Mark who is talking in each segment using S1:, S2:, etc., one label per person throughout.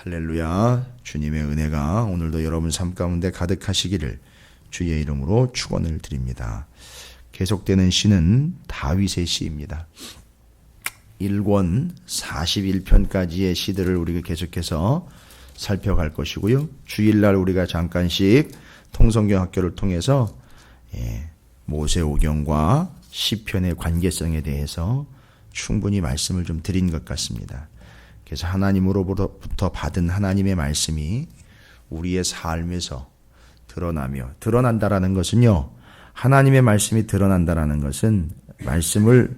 S1: 할렐루야. 주님의 은혜가 오늘도 여러분 삶 가운데 가득하시기를 주의 이름으로 축원을 드립니다. 계속되는 시는 다윗의 시입니다. 1권 41편까지의 시들을 우리가 계속해서 살펴갈 것이고요. 주일날 우리가 잠깐씩 통성경 학교를 통해서 모세오경과 시편의 관계성에 대해서 충분히 말씀을 좀 드린 것 같습니다. 그래서 하나님으로부터 받은 하나님의 말씀이 우리의 삶에서 드러난다라는 것은요, 하나님의 말씀이 드러난다라는 것은 말씀을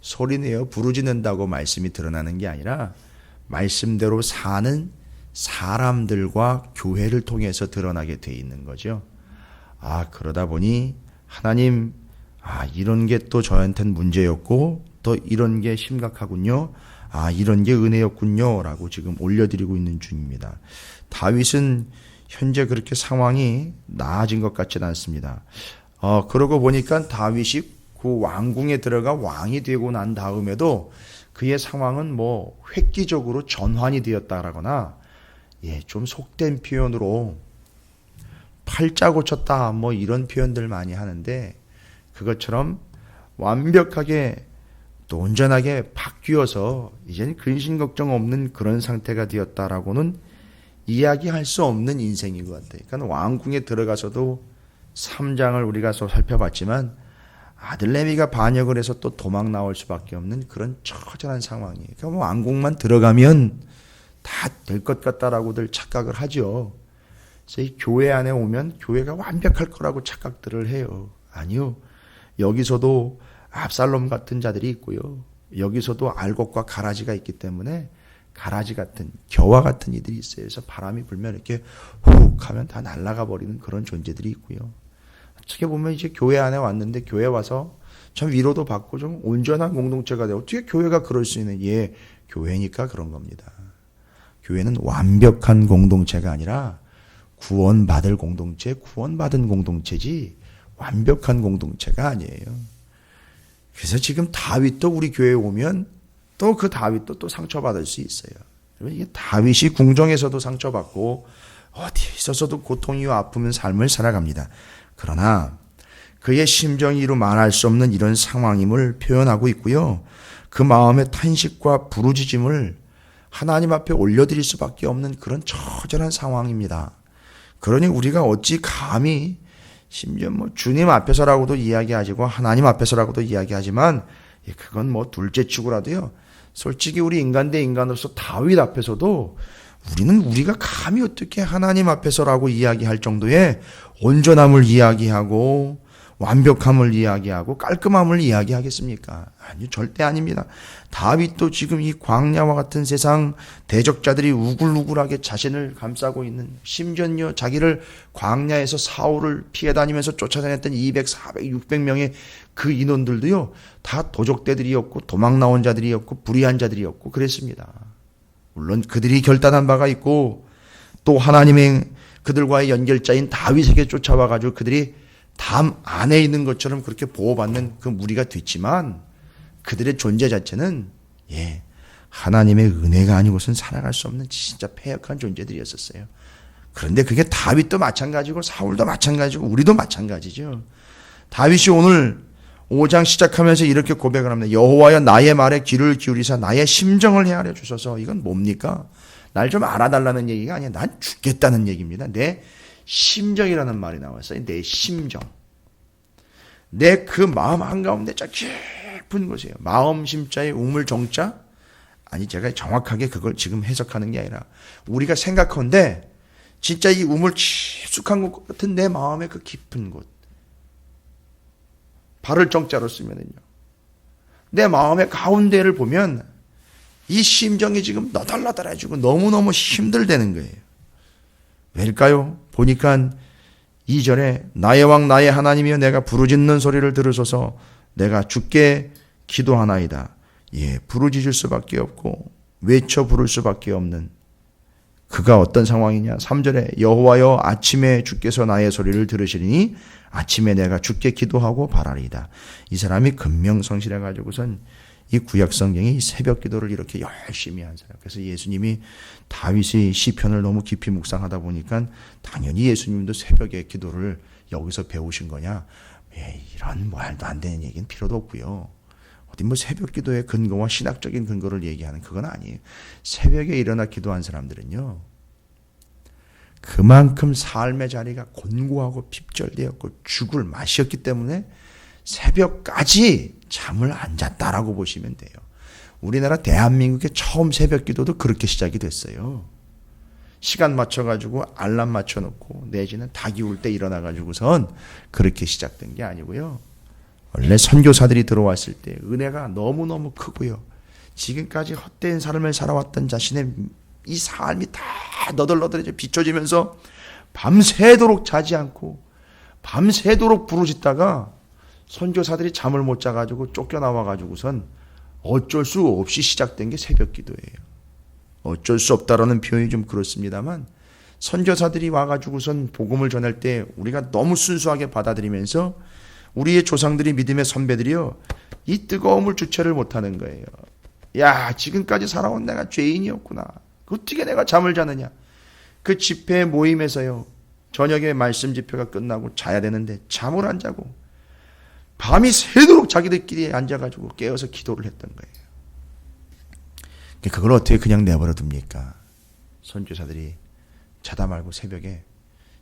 S1: 소리내어 부르짖는다고 말씀이 드러나는 게 아니라 말씀대로 사는 사람들과 교회를 통해서 드러나게 돼 있는 거죠. 그러다 보니 하나님, 이런 게 또 저한테는 문제였고 또 이런 게 심각하군요. 이런 게 은혜였군요 라고 지금 올려드리고 있는 중입니다. 다윗은 현재 그렇게 상황이 나아진 것 같지는 않습니다. 그러고 보니까 다윗이 그 왕궁에 들어가 왕이 되고 난 다음에도 그의 상황은 획기적으로 전환이 되었다라거나 좀 속된 표현으로 팔자 고쳤다 이런 표현들 많이 하는데, 그것처럼 완벽하게 또 온전하게 바뀌어서 이제는 근심 걱정 없는 그런 상태가 되었다라고는 이야기할 수 없는 인생인 것 같아요. 그러니까 왕궁에 들어가서도 3장을 우리가 살펴봤지만 아들내미가 반역을 해서 또 도망 나올 수밖에 없는 그런 처절한 상황이에요. 그러니까 왕궁만 들어가면 다 될 것 같다라고들 착각을 하죠. 그래서 이 교회 안에 오면 교회가 완벽할 거라고 착각들을 해요. 아니요. 여기서도 압살롬 같은 자들이 있고요. 여기서도 알곡과 가라지가 있기 때문에 가라지 같은, 겨와 같은 이들이 있어요. 그래서 바람이 불면 이렇게 훅 하면 다 날아가 버리는 그런 존재들이 있고요. 어떻게 보면 이제 교회 안에 왔는데 교회 와서 참 위로도 받고 좀 온전한 공동체가 되고, 어떻게 교회가 그럴 수 있는, 교회니까 그런 겁니다. 교회는 완벽한 공동체가 아니라 구원받을 공동체, 구원받은 공동체지 완벽한 공동체가 아니에요. 그래서 지금 다윗도 우리 교회에 오면 또 그 다윗도 또 상처받을 수 있어요. 이게 다윗이 궁정에서도 상처받고 어디에 있어서도 고통이와 아픔은 삶을 살아갑니다. 그러나 그의 심정이 이루 말할 수 없는 이런 상황임을 표현하고 있고요. 그 마음의 탄식과 부르짖음을 하나님 앞에 올려드릴 수밖에 없는 그런 처절한 상황입니다. 그러니 우리가 어찌 감히, 심지어 주님 앞에서라고도 이야기하시고 하나님 앞에서라고도 이야기하지만 그건 둘째치고라도요, 솔직히 우리 인간 대 인간으로서 다윗 앞에서도 우리가 감히 어떻게 하나님 앞에서라고 이야기할 정도의 온전함을 이야기하고 완벽함을 이야기하고 깔끔함을 이야기하겠습니까? 아니요, 절대 아닙니다. 다윗도 지금 이 광야와 같은 세상 대적자들이 우글우글하게 자신을 감싸고 있는, 심지어요 자기를 광야에서 사울을 피해 다니면서 쫓아다녔던 200, 400, 600명의 그 인원들도요 다 도적대들이었고 도망 나온 자들이었고 불의한 자들이었고 그랬습니다. 물론 그들이 결단한 바가 있고 또 하나님의 그들과의 연결자인 다윗에게 쫓아와가지고 그들이 담 안에 있는 것처럼 그렇게 보호받는 그 무리가 됐지만 그들의 존재 자체는 하나님의 은혜가 아니고선 살아갈 수 없는 진짜 패역한 존재들이었었어요. 그런데 그게 다윗도 마찬가지고 사울도 마찬가지고 우리도 마찬가지죠. 다윗이 오늘 5장 시작하면서 이렇게 고백을 합니다. 여호와여, 나의 말에 귀를 기울이사 나의 심정을 헤아려 주소서. 이건 뭡니까? 날 좀 알아달라는 얘기가 아니야. 난 죽겠다는 얘기입니다. 내 심정이라는 말이 나왔어요. 내 심정. 내 그 마음 한가운데 저 깊은 곳이에요. 마음 심자의 우물 정자? 아니, 제가 정확하게 그걸 지금 해석하는 게 아니라 우리가 생각하는데 진짜 이 우물 깊숙한 곳 같은 내 마음의 그 깊은 곳. 발을 정자로 쓰면은요. 내 마음의 가운데를 보면 이 심정이 지금 너덜너덜해지고 너무너무 힘들다는 거예요. 왜일까요? 보니까 2절에 나의 왕 나의 하나님이여 내가 부르짖는 소리를 들으소서. 내가 주께 기도하나이다. 부르짖을 수밖에 없고 외쳐 부를 수밖에 없는 그가 어떤 상황이냐. 3절에 여호와여 아침에 주께서 나의 소리를 들으시리니 아침에 내가 주께 기도하고 바라리이다. 이 사람이 근명성실해 가지고선 이 구약 성경이 새벽 기도를 이렇게 열심히 한 사람. 그래서 예수님이 다윗의 시편을 너무 깊이 묵상하다 보니까 당연히 예수님도 새벽에 기도를 여기서 배우신 거냐? 이런 말도 안 되는 얘기는 필요도 없고요. 어디 뭐 새벽 기도의 근거와 신학적인 근거를 얘기하는 그건 아니에요. 새벽에 일어나 기도한 사람들은요, 그만큼 삶의 자리가 곤고하고 핍절되었고 죽을 맛이었기 때문에 새벽까지 잠을 안 잤다라고 보시면 돼요. 우리나라 대한민국의 처음 새벽 기도도 그렇게 시작이 됐어요. 시간 맞춰가지고 알람 맞춰놓고 내지는 닭이 울 때 일어나가지고선 그렇게 시작된 게 아니고요. 원래 선교사들이 들어왔을 때 은혜가 너무너무 크고요. 지금까지 헛된 삶을 살아왔던 자신의 이 삶이 다 너덜너덜해져 비춰지면서 밤새도록 자지 않고 밤새도록 부르짖다가 선교사들이 잠을 못 자가지고 쫓겨나와가지고선 어쩔 수 없이 시작된 게 새벽 기도예요. 어쩔 수 없다라는 표현이 좀 그렇습니다만 선교사들이 와가지고선 복음을 전할 때 우리가 너무 순수하게 받아들이면서 우리의 조상들이 믿음의 선배들이요, 이 뜨거움을 주체를 못하는 거예요. 야, 지금까지 살아온 내가 죄인이었구나. 어떻게 내가 잠을 자느냐. 그 집회 모임에서요, 저녁에 말씀 집회가 끝나고 자야 되는데 잠을 안 자고 밤이 새도록 자기들끼리 앉아가지고 깨어서 기도를 했던 거예요. 그걸 어떻게 그냥 내버려 둡니까? 선교사들이 자다 말고 새벽에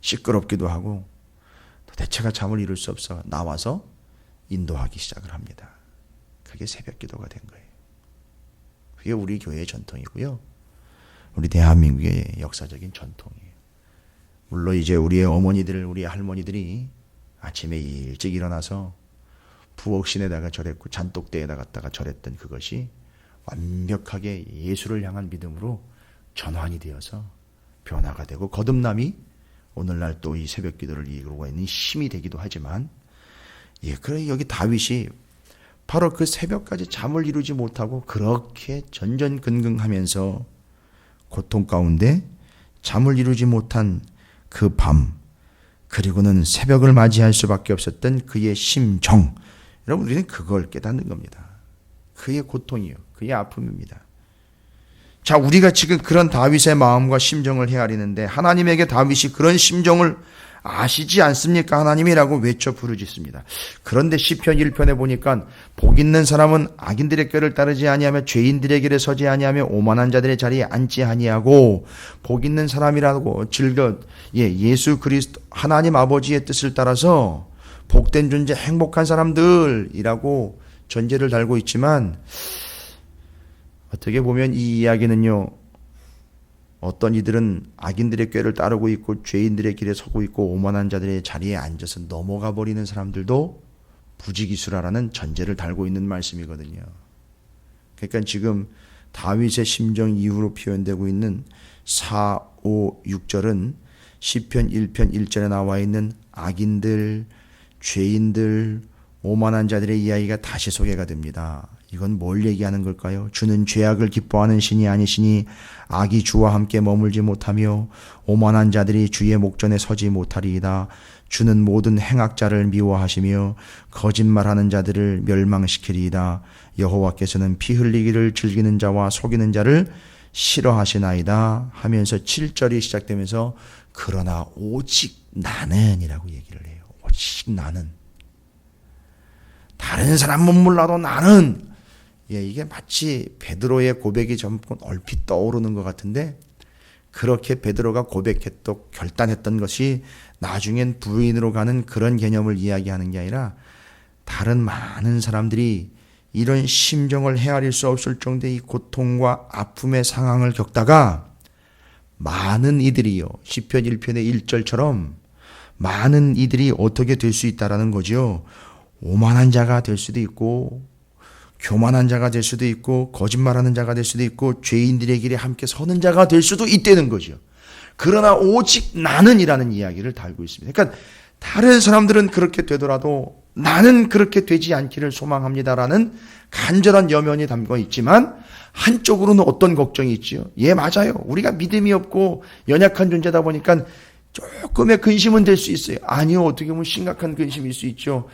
S1: 시끄럽기도 하고 도대체가 잠을 이룰 수 없어 나와서 인도하기 시작을 합니다. 그게 새벽 기도가 된 거예요. 그게 우리 교회의 전통이고요. 우리 대한민국의 역사적인 전통이에요. 물론 이제 우리의 어머니들, 우리 할머니들이 아침에 일찍 일어나서 부엌신에다가 절했고 잔독대에다 갖다가 절했던 그것이 완벽하게 예수를 향한 믿음으로 전환이 되어서 변화가 되고 거듭남이 오늘날 또 이 새벽 기도를 이루고 있는 힘이 되기도 하지만, 그래 여기 다윗이 바로 그 새벽까지 잠을 이루지 못하고 그렇게 전전긍긍하면서 고통 가운데 잠을 이루지 못한 그 밤, 그리고는 새벽을 맞이할 수밖에 없었던 그의 심정. 여러분, 우리는 그걸 깨닫는 겁니다. 그의 고통이요, 그의 아픔입니다. 자, 우리가 지금 그런 다윗의 마음과 심정을 헤아리는데 하나님에게 다윗이 그런 심정을 아시지 않습니까? 하나님이라고 외쳐 부르짖습니다. 그런데 시편 1편에 보니까 복 있는 사람은 악인들의 꾀를 따르지 아니하며 죄인들의 길에 서지 아니하며 오만한 자들의 자리에 앉지 아니하고, 복 있는 사람이라고 예수 그리스도 하나님 아버지의 뜻을 따라서 복된 존재, 행복한 사람들이라고 전제를 달고 있지만, 어떻게 보면 이 이야기는요, 어떤 이들은 악인들의 꾀를 따르고 있고 죄인들의 길에 서고 있고 오만한 자들의 자리에 앉아서 넘어가 버리는 사람들도 부지기수라라는 전제를 달고 있는 말씀이거든요. 그러니까 지금 다윗의 심정 이후로 표현되고 있는 4, 5, 6절은 시편 1편 1절에 나와 있는 악인들, 죄인들, 오만한 자들의 이야기가 다시 소개가 됩니다. 이건 뭘 얘기하는 걸까요? 주는 죄악을 기뻐하는 신이 아니시니 악이 주와 함께 머물지 못하며 오만한 자들이 주의 목전에 서지 못하리이다. 주는 모든 행악자를 미워하시며 거짓말하는 자들을 멸망시키리이다. 여호와께서는 피 흘리기를 즐기는 자와 속이는 자를 싫어하시나이다 하면서 7절이 시작되면서 그러나 오직 나는 이라고 얘기를 해요. 오직 나는. 다른 사람은 몰라도 나는. 이게 마치 베드로의 고백이 전부 얼핏 떠오르는 것 같은데, 그렇게 베드로가 고백했고 결단했던 것이 나중엔 부인으로 가는 그런 개념을 이야기하는 게 아니라, 다른 많은 사람들이 이런 심정을 헤아릴 수 없을 정도의 이 고통과 아픔의 상황을 겪다가 많은 이들이요, 시편 1편의 1절처럼 많은 이들이 어떻게 될 수 있다라는 거죠. 오만한 자가 될 수도 있고 교만한 자가 될 수도 있고 거짓말하는 자가 될 수도 있고 죄인들의 길에 함께 서는 자가 될 수도 있다는 거죠. 그러나 오직 나는이라는 이야기를 달고 있습니다. 그러니까 다른 사람들은 그렇게 되더라도 나는 그렇게 되지 않기를 소망합니다라는 간절한 염원이 담겨 있지만, 한쪽으로는 어떤 걱정이 있지요? 맞아요. 우리가 믿음이 없고 연약한 존재다 보니까 조금의 근심은 될 수 있어요. 아니요, 어떻게 보면 심각한 근심일 수 있죠.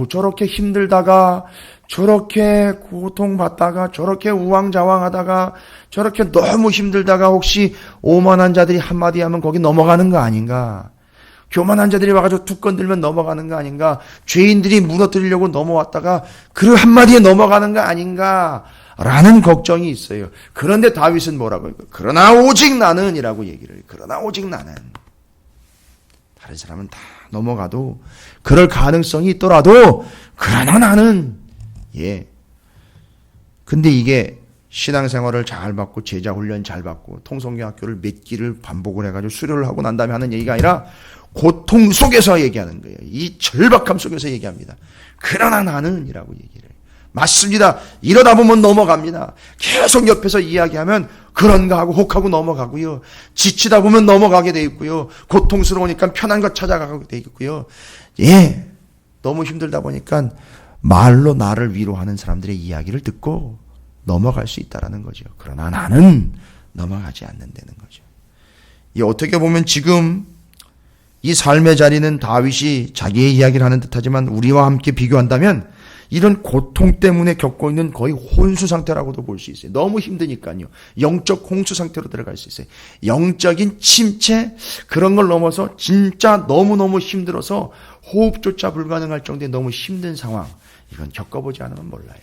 S1: 저렇게 힘들다가 저렇게 고통받다가 저렇게 우왕좌왕하다가 저렇게 너무 힘들다가 혹시 오만한 자들이 한마디 하면 거기 넘어가는 거 아닌가? 교만한 자들이 와가지고 툭 건들면 넘어가는 거 아닌가? 죄인들이 무너뜨리려고 넘어왔다가 그 한마디에 넘어가는 거 아닌가? 라는 걱정이 있어요. 그런데 다윗은 뭐라고 해요? 그러나 오직 나는 이라고 얘기를 해요. 그러나 오직 나는. 다른 사람은 다 넘어가도 그럴 가능성이 있더라도 그러나 나는 근데 이게 신앙생활을 잘 받고 제자 훈련 잘 받고 통성교 학교를 몇 기를 반복을 해가지고 수료를 하고 난 다음에 하는 얘기가 아니라 고통 속에서 얘기하는 거예요. 이 절박함 속에서 얘기합니다. 그러나 나는 이라고 얘기를 해요. 맞습니다. 이러다 보면 넘어갑니다. 계속 옆에서 이야기하면 그런가 하고 혹하고 넘어가고요. 지치다 보면 넘어가게 돼 있고요. 고통스러우니까 편한 것 찾아가게 돼 있고요. 너무 힘들다 보니까 말로 나를 위로하는 사람들의 이야기를 듣고 넘어갈 수 있다라는 거죠. 그러나 나는 넘어가지 않는다는 거죠. 어떻게 보면 지금 이 삶의 자리는 다윗이 자기의 이야기를 하는 듯하지만 우리와 함께 비교한다면 이런 고통 때문에 겪고 있는 거의 혼수 상태라고도 볼 수 있어요. 너무 힘드니까요. 영적 홍수 상태로 들어갈 수 있어요. 영적인 침체 그런 걸 넘어서 진짜 너무너무 힘들어서 호흡조차 불가능할 정도의 너무 힘든 상황. 이건 겪어보지 않으면 몰라요.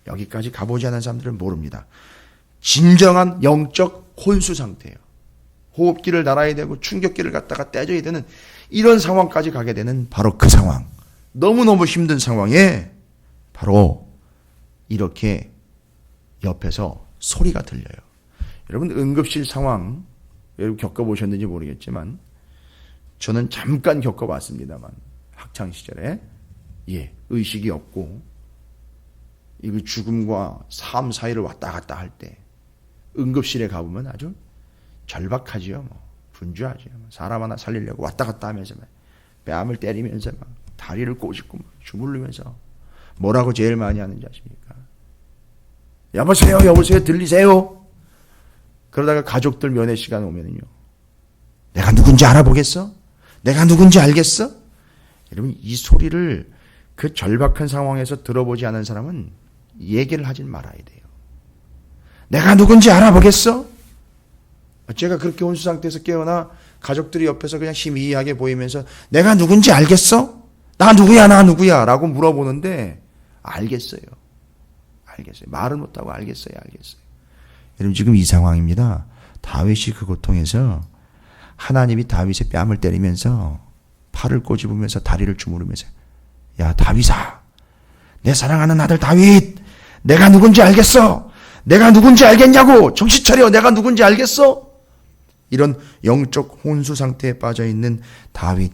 S1: 여기까지 가보지 않은 사람들은 모릅니다. 진정한 영적 혼수 상태예요. 호흡기를 달아야 되고 충격기를 갖다가 떼줘야 되는 이런 상황까지 가게 되는 바로 그 상황. 너무너무 힘든 상황에 바로 이렇게 옆에서 소리가 들려요. 여러분 응급실 상황 여러분 겪어보셨는지 모르겠지만 저는 잠깐 겪어봤습니다만 학창시절에 의식이 없고 이거 죽음과 삶 사이를 왔다 갔다 할 때 응급실에 가보면 아주 절박하지요. 분주하지요. 사람 하나 살리려고 왔다 갔다 하면서 뺨을 때리면서 막 다리를 꼬집고 막 주물르면서 뭐라고 제일 많이 하는지 아십니까? 여보세요, 여보세요, 들리세요? 그러다가 가족들 면회 시간 오면은요, 내가 누군지 알아보겠어? 내가 누군지 알겠어? 여러분 이 소리를 그 절박한 상황에서 들어보지 않은 사람은 얘기를 하진 말아야 돼요. 내가 누군지 알아보겠어? 제가 그렇게 혼수 상태에서 깨어나 가족들이 옆에서 그냥 희미하게 보이면서 내가 누군지 알겠어? 나 누구야, 나 누구야? 라고 물어보는데 알겠어요. 말은 못하고 알겠어요. 여러분 지금 이 상황입니다. 다윗이 그 고통에서 하나님이 다윗의 뺨을 때리면서 팔을 꼬집으면서 다리를 주무르면서 야 다윗아, 내 사랑하는 아들 다윗, 내가 누군지 알겠어? 내가 누군지 알겠냐고? 정신 차려. 내가 누군지 알겠어? 이런 영적 혼수 상태에 빠져있는 다윗,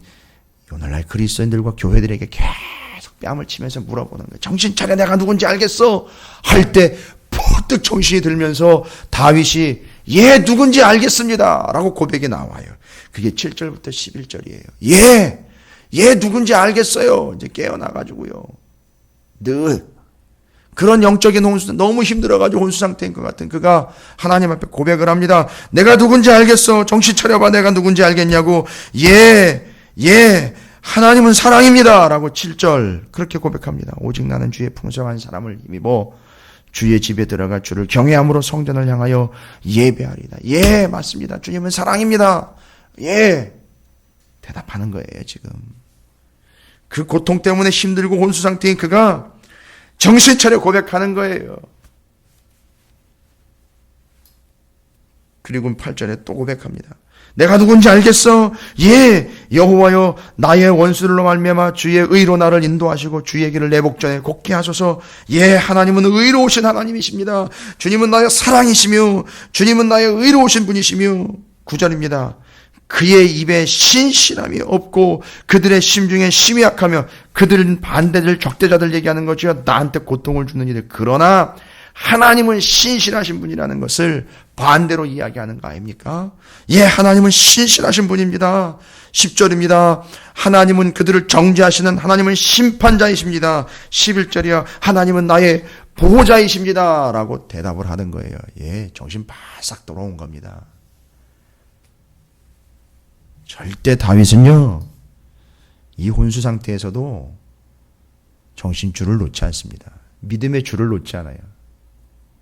S1: 오늘날 그리스도인들과 교회들에게 계속 뺨을 치면서 물어보는 거예요. 정신 차려. 내가 누군지 알겠어? 할 때 퍼뜩 정신이 들면서 다윗이 누군지 알겠습니다 라고 고백이 나와요. 그게 7절부터 11절이에요. 누군지 알겠어요. 이제 깨어나가지고요. 늘 그런 영적인 혼수, 너무 힘들어가지고 혼수 상태인 것 같은 그가 하나님 앞에 고백을 합니다. 내가 누군지 알겠어. 정신 차려봐. 내가 누군지 알겠냐고. 하나님은 사랑입니다 라고 7절 그렇게 고백합니다. 오직 나는 주의 풍성한 사람을 힘입어 주의 집에 들어가 주를 경외함으로 성전을 향하여 예배하리다. 맞습니다. 주님은 사랑입니다. 대답하는 거예요. 지금 그 고통 때문에 힘들고 혼수 상태인 그가 정신 차려 고백하는 거예요. 그리고 8절에 또 고백합니다. 내가 누군지 알겠어? 여호와여, 나의 원수들로 말미암아 주의 의로 나를 인도하시고 주의 길을 내 목전에 곱게 하소서. 하나님은 의로우신 하나님이십니다. 주님은 나의 사랑이시며 주님은 나의 의로우신 분이시며 9절입니다. 그의 입에 신실함이 없고 그들의 심중에 심히 약하며 그들은 반대들 적대자들 얘기하는 거죠. 나한테 고통을 주는 이들. 그러나 하나님은 신실하신 분이라는 것을 반대로 이야기하는 거 아닙니까? 하나님은 신실하신 분입니다. 10절입니다. 하나님은 그들을 정죄하시는 하나님은 심판자이십니다. 11절이야. 하나님은 나의 보호자이십니다 라고 대답을 하는 거예요. 정신 바싹 돌아온 겁니다. 절대 다윗은요, 이 혼수 상태에서도 정신줄을 놓지 않습니다. 믿음의 줄을 놓지 않아요.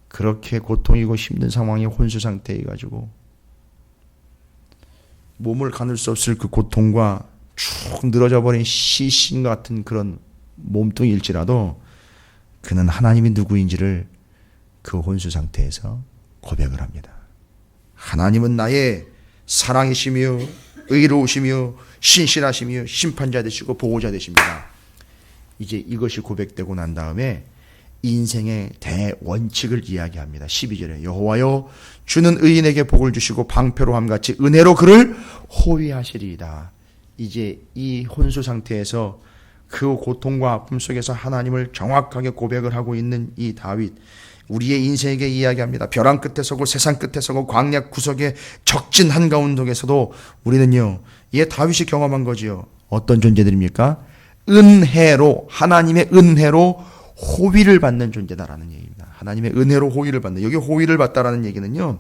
S1: 그렇게 고통이고 힘든 상황이 혼수 상태에 가지고 몸을 가눌 수 없을 그 고통과 쭉 늘어져 버린 시신 같은 그런 몸뚱이일지라도 그는 하나님이 누구인지를 그 혼수 상태에서 고백을 합니다. 하나님은 나의 사랑이시며 의로우시며 신실하시며 심판자 되시고 보호자 되십니다. 이제 이것이 고백되고 난 다음에 인생의 대원칙을 이야기합니다. 12절에 여호와여 주는 의인에게 복을 주시고 방패로 함같이 은혜로 그를 호위하시리이다. 이제 이 혼수 상태에서 그 고통과 아픔 속에서 하나님을 정확하게 고백을 하고 있는 이 다윗, 우리의 인생에게 이야기합니다. 벼랑 끝에 서고 세상 끝에 서고 광야 구석에 적진 한가운 독에서도 우리는요, 이게 다윗이 경험한 거지요. 어떤 존재들입니까? 은혜로, 하나님의 은혜로 호위를 받는 존재다라는 얘기입니다. 하나님의 은혜로 호위를 받는, 여기 호위를 받다라는 얘기는요,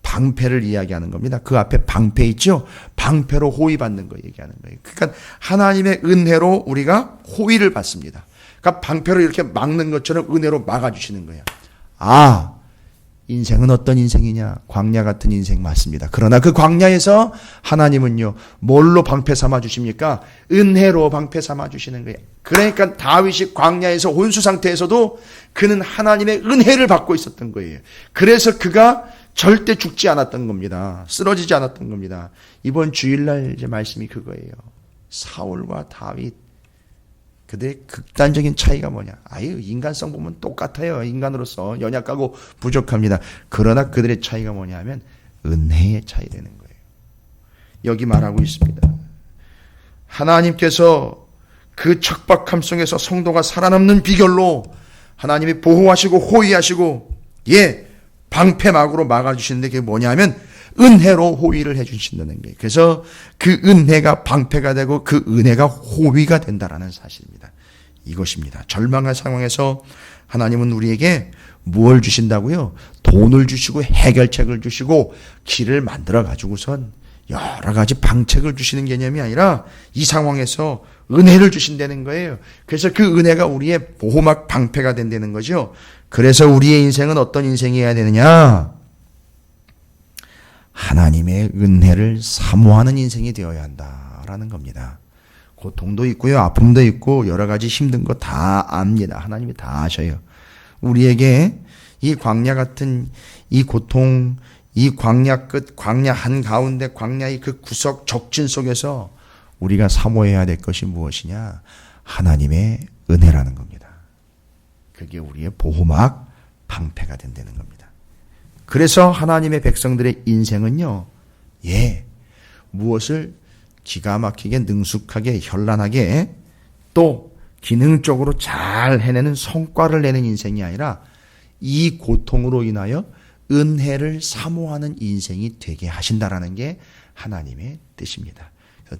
S1: 방패를 이야기하는 겁니다. 그 앞에 방패 있죠? 방패로 호위 받는 거 얘기하는 거예요. 그러니까 하나님의 은혜로 우리가 호위를 받습니다. 그러니까 방패로 이렇게 막는 것처럼 은혜로 막아주시는 거예요. 아, 인생은 어떤 인생이냐? 광야 같은 인생 맞습니다. 그러나 그 광야에서 하나님은요, 뭘로 방패 삼아 주십니까? 은혜로 방패 삼아 주시는 거예요. 그러니까 다윗이 광야에서 혼수 상태에서도 그는 하나님의 은혜를 받고 있었던 거예요. 그래서 그가 절대 죽지 않았던 겁니다. 쓰러지지 않았던 겁니다. 이번 주일날 이제 말씀이 그거예요. 사울과 다윗, 그들의 극단적인 차이가 뭐냐? 아유, 인간성 보면 똑같아요. 인간으로서 연약하고 부족합니다. 그러나 그들의 차이가 뭐냐 하면 은혜의 차이라는 거예요. 여기 말하고 있습니다. 하나님께서 그 척박함 속에서 성도가 살아남는 비결로 하나님이 보호하시고 호위하시고, 방패막으로 막아주시는데 그게 뭐냐 하면 은혜로 호위를 해주신다는 거예요. 그래서 그 은혜가 방패가 되고 그 은혜가 호위가 된다라는 사실입니다. 이것입니다. 절망의 상황에서 하나님은 우리에게 무엇을 주신다고요? 돈을 주시고 해결책을 주시고 길을 만들어 가지고선 여러 가지 방책을 주시는 개념이 아니라 이 상황에서 은혜를 주신다는 거예요. 그래서 그 은혜가 우리의 보호막 방패가 된다는 거죠. 그래서 우리의 인생은 어떤 인생이어야 되느냐? 하나님의 은혜를 사모하는 인생이 되어야 한다라는 겁니다. 고통도 있고요, 아픔도 있고 여러 가지 힘든 거 다 압니다. 하나님이 다 아셔요. 우리에게 이 광야 같은 이 고통, 이 광야 끝, 광야 한가운데, 광야의 그 구석 적진 속에서 우리가 사모해야 될 것이 무엇이냐? 하나님의 은혜라는 겁니다. 그게 우리의 보호막, 방패가 된다는 겁니다. 그래서 하나님의 백성들의 인생은요, 무엇을 기가 막히게 능숙하게 현란하게 또 기능적으로 잘 해내는 성과를 내는 인생이 아니라 이 고통으로 인하여 은혜를 사모하는 인생이 되게 하신다라는 게 하나님의 뜻입니다.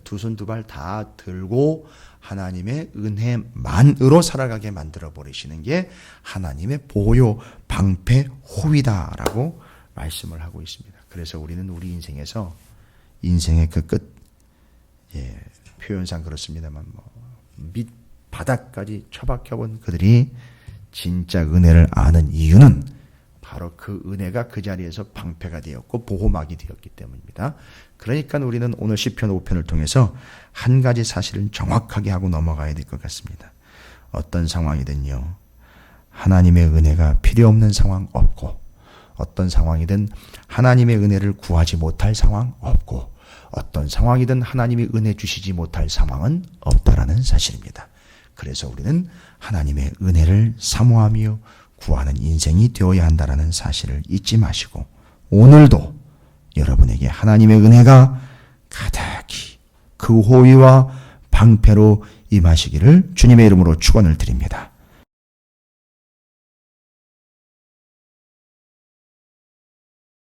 S1: 두 손 두 발 다 들고 하나님의 은혜만으로 살아가게 만들어 버리시는 게 하나님의 보호, 방패, 호위다라고 말씀을 하고 있습니다. 그래서 우리는 우리 인생에서 인생의 그 끝, 표현상 그렇습니다만 밑 바닥까지 처박혀본 그들이 진짜 은혜를 아는 이유는 바로 그 은혜가 그 자리에서 방패가 되었고 보호막이 되었기 때문입니다. 그러니까 우리는 오늘 시편 5편을 통해서 한 가지 사실을 정확하게 하고 넘어가야 될 것 같습니다. 어떤 상황이든요, 하나님의 은혜가 필요 없는 상황 없고, 어떤 상황이든 하나님의 은혜를 구하지 못할 상황 없고, 어떤 상황이든 하나님이 은혜 주시지 못할 상황은 없다라는 사실입니다. 그래서 우리는 하나님의 은혜를 사모하며 구하는 인생이 되어야 한다는 사실을 잊지 마시고, 오늘도 여러분에게 하나님의 은혜가 가득히 그 호위와 방패로 임하시기를 주님의 이름으로 축원을 드립니다.